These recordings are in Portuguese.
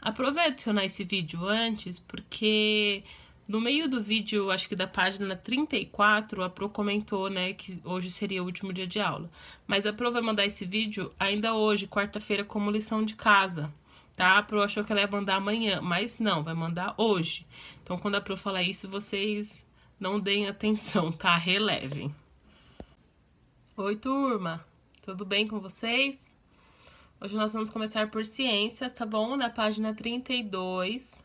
Aproveita adicionar esse vídeo antes, porque no meio do vídeo, acho que da página 34, a Pro comentou, né, que hoje seria o último dia de aula. Mas a Pro vai mandar esse vídeo ainda hoje, quarta-feira, como lição de casa, tá? A Pro achou que ela ia mandar amanhã, mas não, vai mandar hoje. Então, quando a Pro falar isso, vocês não deem atenção, tá? Relevem. Oi, turma! Tudo bem com vocês? Hoje nós vamos começar por ciências, tá bom? Na página 32,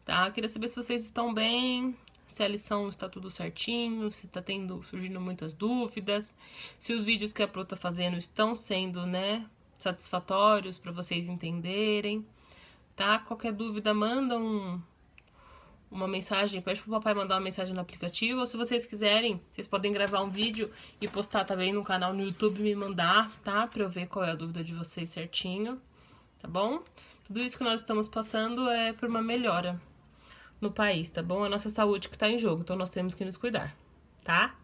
tá? Queria saber se vocês estão bem, se a lição está tudo certinho, se tá surgindo muitas dúvidas, se os vídeos que a Pro tá fazendo estão sendo, né, satisfatórios para vocês entenderem, tá? Qualquer dúvida, manda uma mensagem, pede pro papai mandar uma mensagem no aplicativo, ou se vocês quiserem, vocês podem gravar um vídeo e postar também no canal no YouTube e me mandar, tá? Pra eu ver qual é a dúvida de vocês certinho, tá bom? Tudo isso que nós estamos passando é por uma melhora no país, tá bom? É a nossa saúde que tá em jogo, então nós temos que nos cuidar, tá?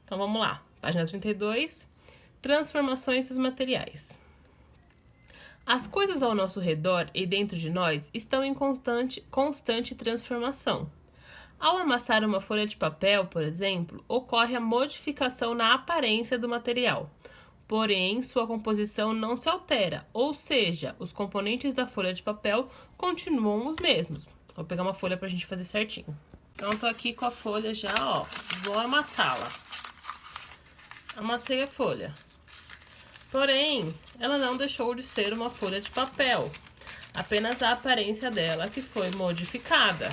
Então vamos lá, página 32, transformações dos materiais. As coisas ao nosso redor e dentro de nós estão em constante transformação. Ao amassar uma folha de papel, por exemplo, ocorre a modificação na aparência do material. Porém, sua composição não se altera, ou seja, os componentes da folha de papel continuam os mesmos. Vou pegar uma folha pra gente fazer certinho. Então, tô aqui com a folha já, ó. Vou amassá-la. Amassei a folha. Porém, ela não deixou de ser uma folha de papel. Apenas a aparência dela que foi modificada.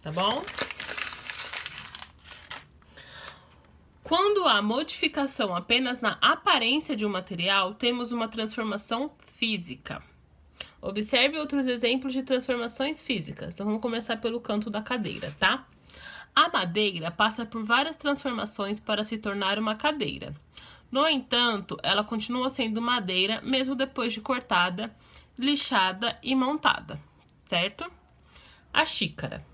Tá bom? Quando há modificação apenas na aparência de um material, temos uma transformação física. Observe outros exemplos de transformações físicas. Então, vamos começar pelo canto da cadeira, tá? A madeira passa por várias transformações para se tornar uma cadeira. No entanto, ela continua sendo madeira mesmo depois de cortada, lixada e montada, certo? A xícara.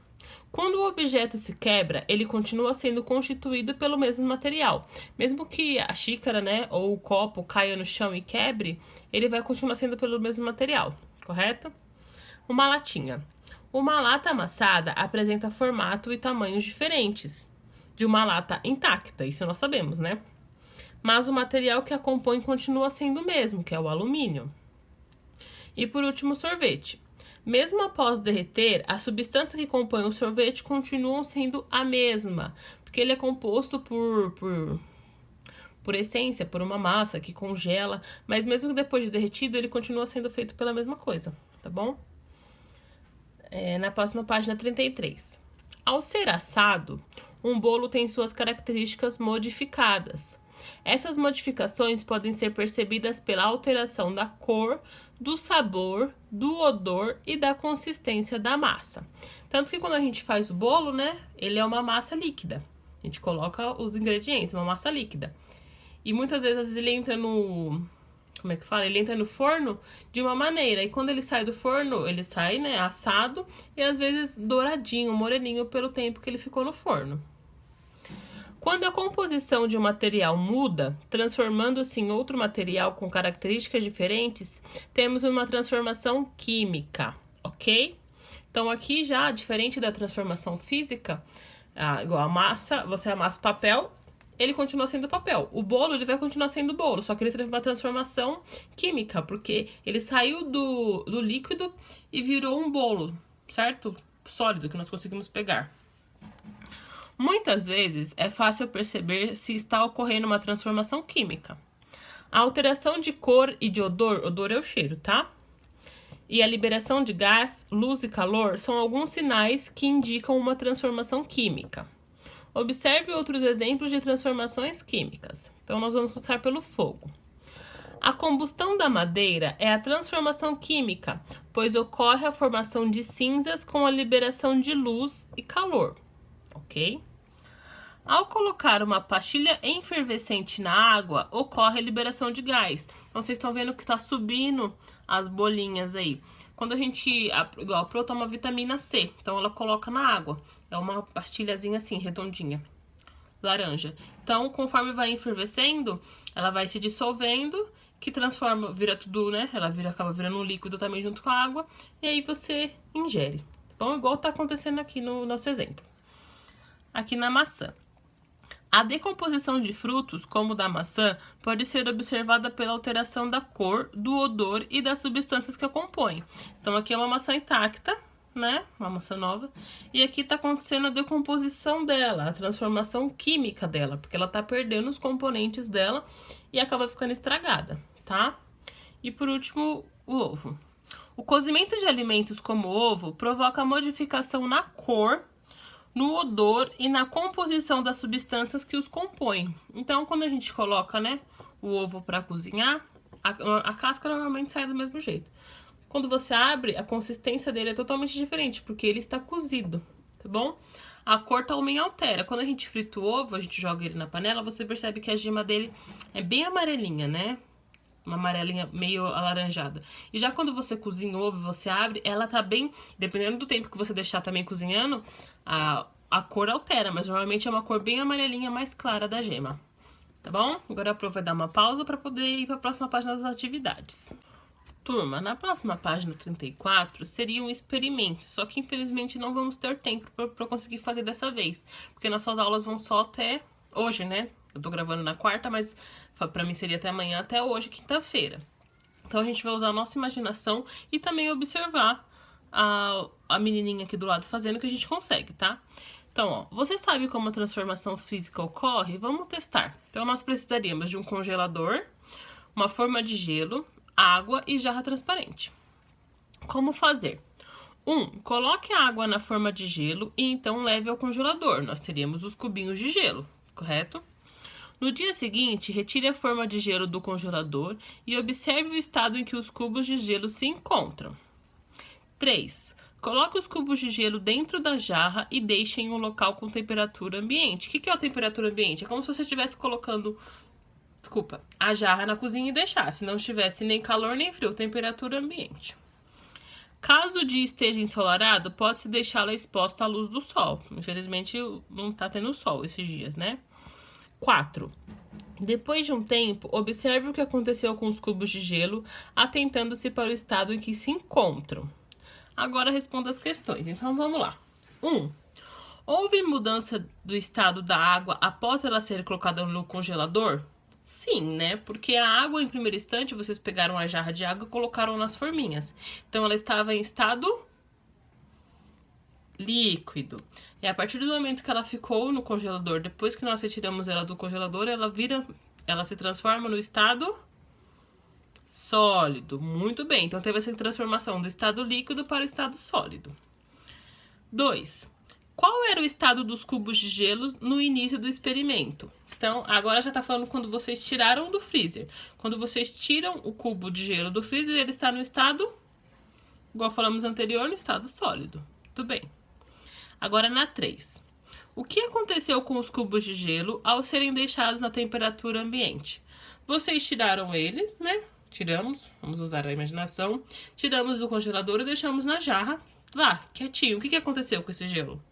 Quando o objeto se quebra, ele continua sendo constituído pelo mesmo material. Mesmo que a xícara, né, ou o copo caia no chão e quebre, ele vai continuar sendo pelo mesmo material, correto? Uma latinha. Uma lata amassada apresenta formato e tamanhos diferentes de uma lata intacta, isso nós sabemos, né? Mas o material que a compõe continua sendo o mesmo, que é o alumínio. E por último, o sorvete. Mesmo após derreter, a substância que compõe o sorvete continua sendo a mesma, porque ele é composto por essência, por uma massa que congela, mas mesmo depois de derretido, ele continua sendo feito pela mesma coisa, tá bom? Na próxima página 33. Ao ser assado, um bolo tem suas características modificadas. Essas modificações podem ser percebidas pela alteração da cor, do sabor, do odor e da consistência da massa. Tanto que quando a gente faz o bolo, né, ele é uma massa líquida. A gente coloca os ingredientes, uma massa líquida. E muitas vezes ele entra no... Como é que fala? Ele entra no forno de uma maneira. E quando ele sai do forno, ele sai, né, assado e às vezes douradinho, moreninho pelo tempo que ele ficou no forno. Quando a composição de um material muda, transformando-se em outro material com características diferentes, temos uma transformação química, ok? Então, aqui já, diferente da transformação física, igual a massa, você amassa papel, ele continua sendo papel. O bolo, ele vai continuar sendo bolo, só que ele teve uma transformação química, porque ele saiu do líquido e virou um bolo, certo? Sólido, que nós conseguimos pegar. Muitas vezes é fácil perceber se está ocorrendo uma transformação química. A alteração de cor e de odor é o cheiro, tá? E a liberação de gás, luz e calor são alguns sinais que indicam uma transformação química. Observe outros exemplos de transformações químicas. Então, nós vamos começar pelo fogo. A combustão da madeira é a transformação química, pois ocorre a formação de cinzas com a liberação de luz e calor. Ok? Ao colocar uma pastilha efervescente na água, ocorre a liberação de gás. Então, vocês estão vendo que está subindo as bolinhas aí. Quando a gente, igual a Pro toma vitamina C, então ela coloca na água. É uma pastilhazinha assim, redondinha, laranja. Então, conforme vai enfervescendo, ela vai se dissolvendo que transforma, vira tudo, né? Ela acaba virando um líquido também junto com a água, e aí você ingere. Bom, igual tá acontecendo aqui no nosso exemplo. Aqui na maçã. A decomposição de frutos, como o da maçã, pode ser observada pela alteração da cor, do odor e das substâncias que a compõem. Então, aqui é uma maçã intacta, né? Uma maçã nova. E aqui tá acontecendo a decomposição dela, a transformação química dela, porque ela tá perdendo os componentes dela e acaba ficando estragada, tá? E por último, o ovo. O cozimento de alimentos como o ovo provoca modificação na cor, no odor e na composição das substâncias que os compõem. Então, quando a gente coloca, né, o ovo para cozinhar, a casca normalmente sai do mesmo jeito. Quando você abre, a consistência dele é totalmente diferente, porque ele está cozido, tá bom? A cor também altera. Quando a gente frita o ovo, a gente joga ele na panela, você percebe que a gema dele é bem amarelinha, né? Uma amarelinha meio alaranjada. E já quando você cozinha o ovo, você abre, ela tá bem... Dependendo do tempo que você deixar também cozinhando, a cor altera, mas normalmente é uma cor bem amarelinha, mais clara da gema. Tá bom? Agora a Pro vai dar uma pausa para poder ir para a próxima página das atividades. Turma, na próxima página 34 seria um experimento, só que infelizmente não vamos ter tempo para conseguir fazer dessa vez, porque nossas aulas vão só até hoje, né? Eu tô gravando na quarta, mas pra mim seria até amanhã, até hoje, quinta-feira. Então a gente vai usar a nossa imaginação e também observar a menininha aqui do lado fazendo, que a gente consegue, tá? Então, ó, você sabe como a transformação física ocorre? Vamos testar. Então nós precisaríamos de um congelador, uma forma de gelo, água e jarra transparente. Como fazer? 1. Coloque a água na forma de gelo e então leve ao congelador. Nós teríamos os cubinhos de gelo, correto? No dia seguinte, retire a forma de gelo do congelador e observe o estado em que os cubos de gelo se encontram. 3. Coloque os cubos de gelo dentro da jarra e deixe em um local com temperatura ambiente. O que é a temperatura ambiente? É como se você estivesse colocando, a jarra na cozinha e deixasse. Não tivesse nem calor nem frio, temperatura ambiente. Caso o dia esteja ensolarado, pode-se deixá-la exposta à luz do sol. Infelizmente, não tá tendo sol esses dias, né? 4. Depois de um tempo, observe o que aconteceu com os cubos de gelo, atentando-se para o estado em que se encontram. Agora responda as questões. Então, vamos lá. 1. Houve mudança do estado da água após ela ser colocada no congelador? Sim, né? Porque a água, em primeiro instante, vocês pegaram a jarra de água e colocaram nas forminhas. Então, ela estava em estado líquido. E a partir do momento que ela ficou no congelador, depois que nós retiramos ela do congelador, ela se transforma no estado sólido. Muito bem, então teve essa transformação do estado líquido para o estado sólido. 2. Qual era o estado dos cubos de gelo no início do experimento? Então, agora já tá falando quando vocês tiraram do freezer. Quando vocês tiram o cubo de gelo do freezer, ele está no estado, igual falamos anterior, no estado sólido. Muito bem. Agora na 3. O que aconteceu com os cubos de gelo ao serem deixados na temperatura ambiente? Vocês tiraram eles, né? Tiramos, vamos usar a imaginação. Tiramos do congelador e deixamos na jarra, lá, quietinho. O que aconteceu com esse gelo?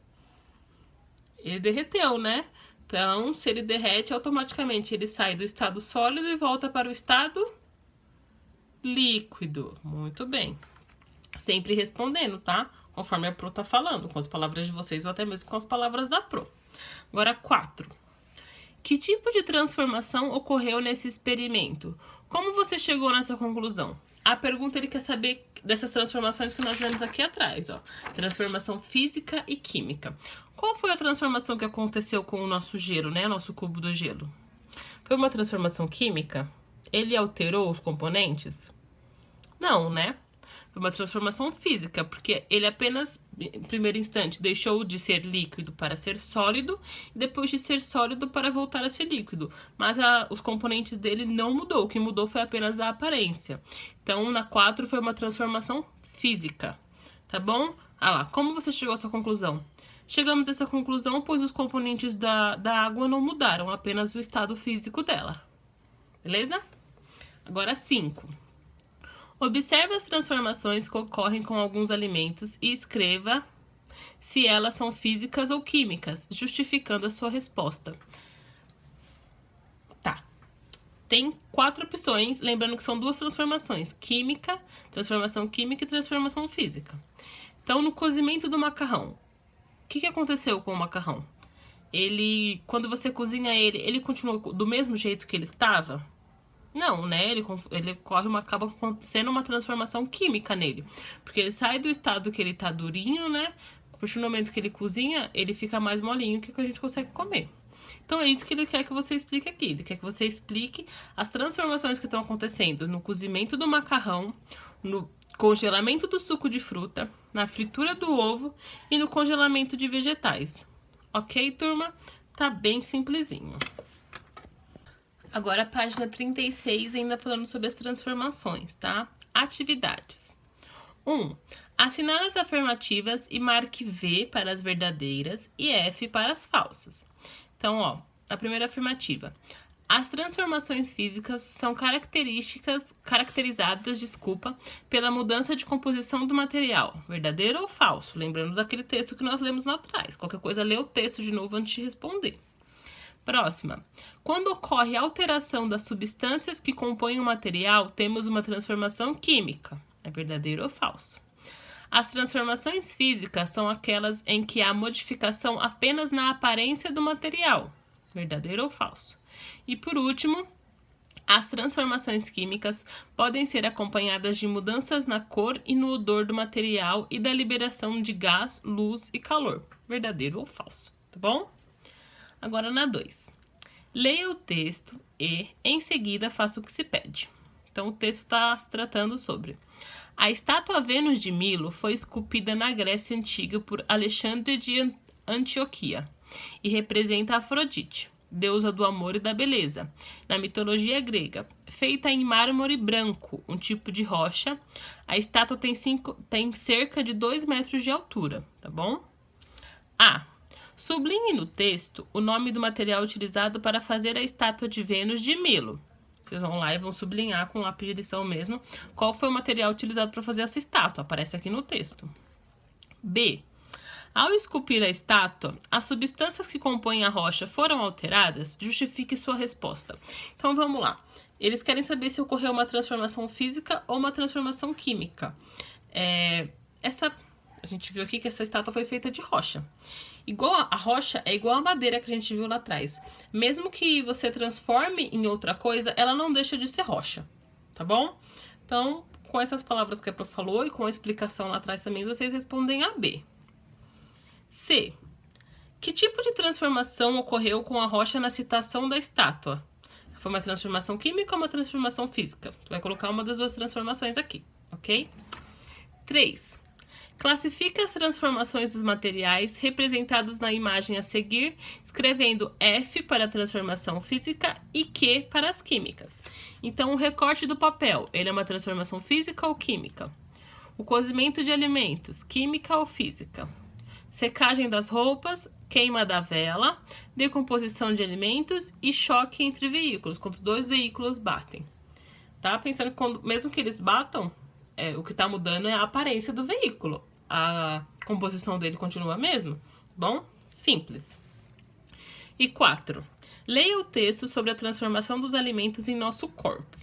Ele derreteu, né? Então, se ele derrete, automaticamente ele sai do estado sólido e volta para o estado líquido. Muito bem. Sempre respondendo, tá? Conforme a Pro tá falando, com as palavras de vocês ou até mesmo com as palavras da Pro. Agora, 4. Que tipo de transformação ocorreu nesse experimento? Como você chegou nessa conclusão? A pergunta ele quer saber dessas transformações que nós vemos aqui atrás, ó. Transformação física e química. Qual foi a transformação que aconteceu com o nosso gelo, né? Nosso cubo do gelo. Foi uma transformação química? Ele alterou os componentes? Não, né? Foi uma transformação física, porque ele apenas, em primeiro instante, deixou de ser líquido para ser sólido, e depois de ser sólido para voltar a ser líquido. Mas os componentes dele não mudou, o que mudou foi apenas a aparência. Então, na 4 foi uma transformação física, tá bom? Ah lá, como você chegou a essa conclusão? Chegamos a essa conclusão pois os componentes da água não mudaram, apenas o estado físico dela. Beleza? Agora 5. Observe as transformações que ocorrem com alguns alimentos e escreva se elas são físicas ou químicas, justificando a sua resposta. Tá. tem 4 opções, lembrando que são 2 transformações, transformação química e transformação física. Então, no cozimento do macarrão, o que aconteceu com o macarrão? Quando você cozinha ele continua do mesmo jeito que ele estava? Não, né? Acaba acontecendo uma transformação química nele. Porque ele sai do estado que ele tá durinho, né? A partir do momento que ele cozinha, ele fica mais molinho que a gente consegue comer. Então é isso que ele quer que você explique aqui. Ele quer que você explique as transformações que estão acontecendo no cozimento do macarrão, no congelamento do suco de fruta, na fritura do ovo e no congelamento de vegetais. Ok, turma? Tá bem simplesinho. Agora a página 36, ainda falando sobre as transformações, tá? Atividades. 1. Assinale as afirmativas e marque V para as verdadeiras e F para as falsas. Então, ó, a primeira afirmativa. As transformações físicas são caracterizadas, pela mudança de composição do material. Verdadeiro ou falso? Lembrando daquele texto que nós lemos lá atrás. Qualquer coisa, lê o texto de novo antes de responder. Próxima. Quando ocorre alteração das substâncias que compõem o material, temos uma transformação química. É verdadeiro ou falso? As transformações físicas são aquelas em que há modificação apenas na aparência do material. Verdadeiro ou falso? E por último, as transformações químicas podem ser acompanhadas de mudanças na cor e no odor do material e da liberação de gás, luz e calor. Verdadeiro ou falso? Tá bom? Agora na 2. Leia o texto e, em seguida, faça o que se pede. Então, o texto está se tratando sobre: a estátua Vênus de Milo foi esculpida na Grécia Antiga por Alexandre de Antioquia e representa Afrodite, deusa do amor e da beleza, na mitologia grega. Feita em mármore branco, um tipo de rocha, a estátua tem cerca de 2 metros de altura, tá bom? A. Sublinhe no texto o nome do material utilizado para fazer a estátua de Vênus de Milo. Vocês vão lá e vão sublinhar com lápis de edição mesmo qual foi o material utilizado para fazer essa estátua. Aparece aqui no texto. B. Ao esculpir a estátua, as substâncias que compõem a rocha foram alteradas? Justifique sua resposta. Então, vamos lá. Eles querem saber se ocorreu uma transformação física ou uma transformação química. A gente viu aqui que essa estátua foi feita de rocha. Igual a rocha é igual a madeira que a gente viu lá atrás. Mesmo que você transforme em outra coisa, ela não deixa de ser rocha, tá bom? Então, com essas palavras que a prof falou e com a explicação lá atrás também, vocês respondem a B. C. Que tipo de transformação ocorreu com a rocha na citação da estátua? Foi uma transformação química ou uma transformação física? Você vai colocar uma das 2 transformações aqui, ok? 3. Classifique as transformações dos materiais representados na imagem a seguir, escrevendo F para a transformação física e Q para as químicas. Então, o recorte do papel, ele é uma transformação física ou química? O cozimento de alimentos, química ou física? Secagem das roupas, queima da vela, decomposição de alimentos e choque entre veículos, quando 2 veículos batem. Tá? Pensando que mesmo que eles batam, o que está mudando é a aparência do veículo. A composição dele continua a mesma. Bom? Simples. E 4. Leia o texto sobre a transformação dos alimentos em nosso corpo.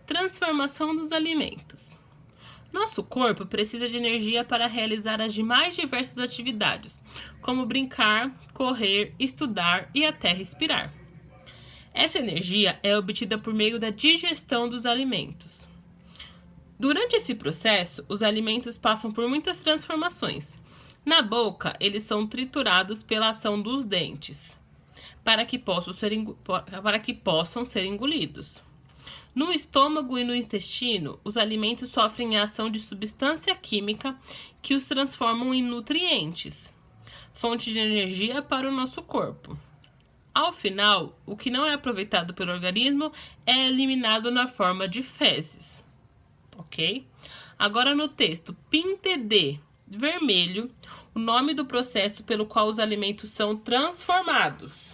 Transformação dos alimentos. Nosso corpo precisa de energia para realizar as mais diversas atividades, como brincar, correr, estudar e até respirar. Essa energia é obtida por meio da digestão dos alimentos. Durante esse processo, os alimentos passam por muitas transformações. Na boca, eles são triturados pela ação dos dentes, para que possam ser engolidos. No estômago e no intestino, os alimentos sofrem a ação de substância química que os transformam em nutrientes, fonte de energia para o nosso corpo. Ao final, o que não é aproveitado pelo organismo é eliminado na forma de fezes. Ok? Agora no texto, pinte de vermelho o nome do processo pelo qual os alimentos são transformados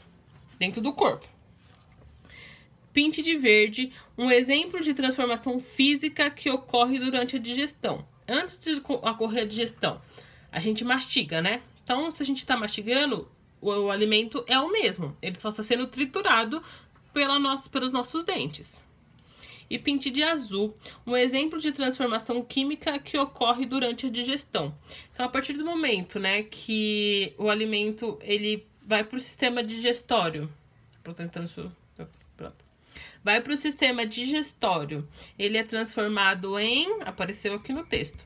dentro do corpo. Pinte de verde um exemplo de transformação física que ocorre durante a digestão. Antes de ocorrer a digestão, a gente mastiga, né? Então, se a gente está mastigando, o alimento é o mesmo. Ele só está sendo triturado pelos nossos dentes. E pinte de azul, um exemplo de transformação química que ocorre durante a digestão. Então, a partir do momento, né, que o alimento ele vai para o sistema digestório, vai para o sistema digestório, ele é transformado em, apareceu aqui no texto,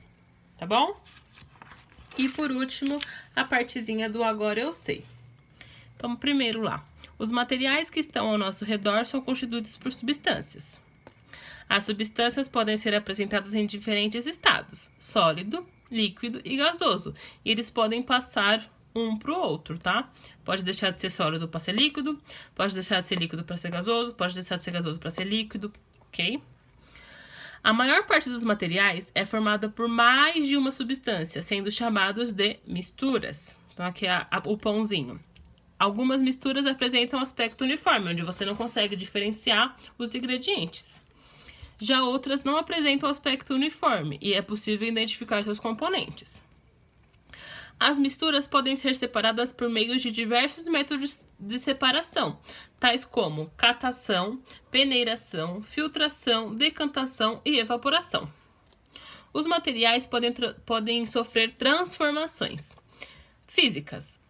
tá bom? E por último, a partezinha do agora eu sei. Então, primeiro lá, os materiais que estão ao nosso redor são constituídos por substâncias. As substâncias podem ser apresentadas em diferentes estados, sólido, líquido e gasoso. E eles podem passar um para o outro, tá? Pode deixar de ser sólido para ser líquido, pode deixar de ser líquido para ser gasoso, pode deixar de ser gasoso para ser líquido, ok? A maior parte dos materiais é formada por mais de uma substância, sendo chamados de misturas. Então, aqui é o pãozinho. Algumas misturas apresentam aspecto uniforme, onde você não consegue diferenciar os ingredientes. Já outras não apresentam aspecto uniforme e é possível identificar seus componentes. As misturas podem ser separadas por meio de diversos métodos de separação, tais como catação, peneiração, filtração, decantação e evaporação. Os materiais podem sofrer transformações físicas.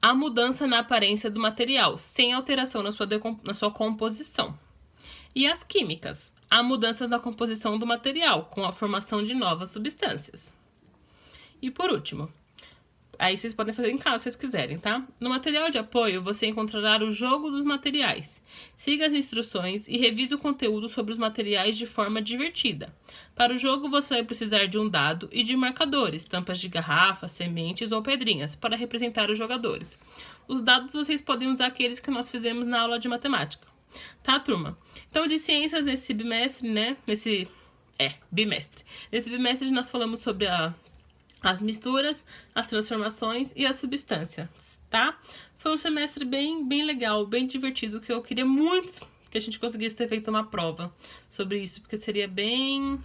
A mudança na aparência do material, sem alteração na sua composição. E as químicas. Há mudanças na composição do material, com a formação de novas substâncias. E por último, aí vocês podem fazer em casa se vocês quiserem, tá? No material de apoio, você encontrará o jogo dos materiais. Siga as instruções e revise o conteúdo sobre os materiais de forma divertida. Para o jogo, você vai precisar de um dado e de marcadores, tampas de garrafas, sementes ou pedrinhas, para representar os jogadores. Os dados vocês podem usar aqueles que nós fizemos na aula de matemática. Tá, turma? Então, de ciências nesse bimestre, né? Bimestre. Nesse bimestre nós falamos sobre as misturas, as transformações e as substâncias, tá? Foi um semestre bem legal, bem divertido, que eu queria muito que a gente conseguisse ter feito uma prova sobre isso, porque seria bem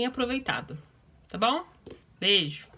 aproveitado, tá bom? Beijo!